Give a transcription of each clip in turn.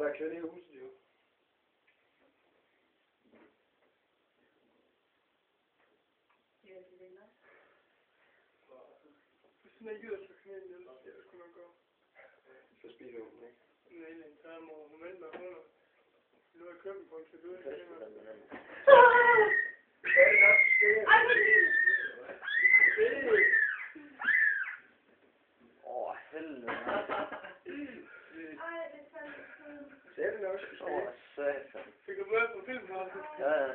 være klædt i huset, jo. Ja, det er nok. Hvis den ikke gider, så kan jeg ikke det skulle man gøre. Så spiser hun, ikke? Nej, så må hun vente med hunder. Nu er jeg købt på en til døde. Hvad er det nok, du skal? Ej, hvor lille! Helvede. Ej, det er fandme sødt. Så er det nok, du skal. Satan. Fik du med på filmen, Martin? Ja, ja.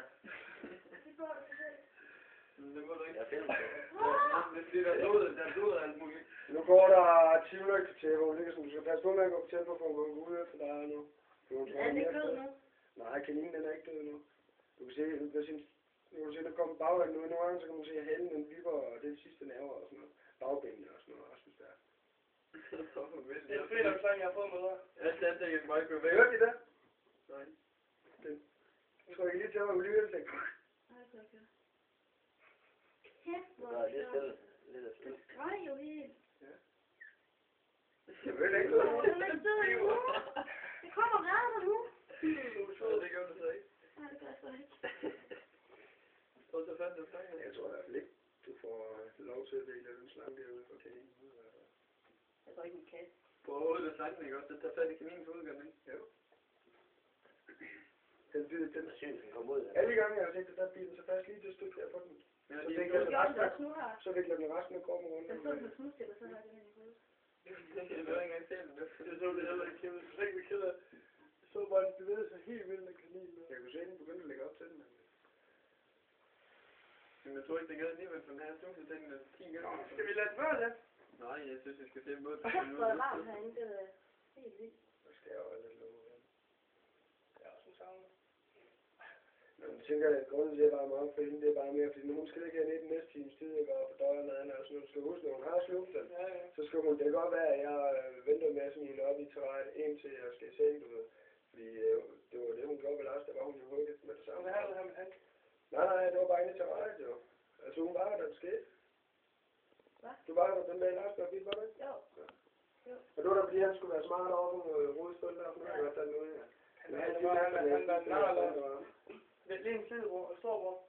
Det går det selv. Det må du ikke. Jeg filmer det. Det er der blod af alt muligt. Nu går der 10 minutter til, hvor hun ligger, som du skal passe på med at gå på tempo, for hun går ud efter dig nu. Er den ikke død nu? Nej, kaninen den er ikke død nu. Du kan se, der kommer bagvendt nu, nogle gange, så kan man se, at halen den vipper, og det er sidste nerver og sådan noget. Bagbenene og sådan noget, også hvis der er. Det er fedt, at sang, jeg har fået med dig. Jeg satte ikke meget på væk. Hørte I det? Nej. Jeg tror, jeg lige til at lytte og tænke. Ej, så okay. Kæft, hvor Ja, det er stille. Lidt af stille. det skreg jo helt. Jeg ved ikke. Den er ikke død endnu. Det kommer redder dig nu. Det gør du så ikke. Nej, det gør jeg så ikke. Så så fandt du sangen. Jeg tror i hvert fald ikke, du får lov til at dele den slange derude for kaninen. Jeg tror ikke, en kat. På hovedet af sangen, ikke også? Den tager fat i kaninens udgang, ikke? Jo. Den Sygt, den kom ud af. alle gange jeg har set det, der bilen så fast lige det stykke der på den. Ja, Så de fik er jeg Det den gjorde den resten, også nu her. så fik jeg den resten af kroppen rundt. Den stod med snustil, og så har jeg den i hovedet. Det var ikke engang selv. Jeg så det heller ikke. Jeg var slet ikke ked af. Jeg så bare, den bevægede sig helt vildt med kaninen. Jeg kunne se, at den begyndte at lægge op til den. Men jeg tror ikke, det gad alligevel, for den her snuset den 10 gange. Skal vi lade den være det? Nej, jeg synes, vi skal se på det. Hvor er varmt herinde, det er helt vildt. Så skal jeg jo aldrig love den. Ja, sådan savner. Men jeg tænker, at grunden til, at jeg bare er meget for hende, det er bare mere, fordi nu hun skal ikke have den næste times tid, jeg går op på døren og andet, og sådan noget. Du skal huske, når hun har slugt den, Ja, ja. så skal hun, det kan godt være, at jeg venter med at smile op i terræet, indtil jeg skal i seng, du ved. Fordi det var det, hun gjorde ved Lars, der var hun jo hugget med det samme. Hvad har du her med han? Nej, det var bare inde i terræet, jo. Altså, hun var der, da det skete. Hvad? Du var der den dag, Lars blev bidt, var det ikke? Jo. Og det var da, fordi han skulle være smart over på noget rodespil der, for nu har jeg godt taget noget, ja. Han var narler. Lige en sidebror og storbror.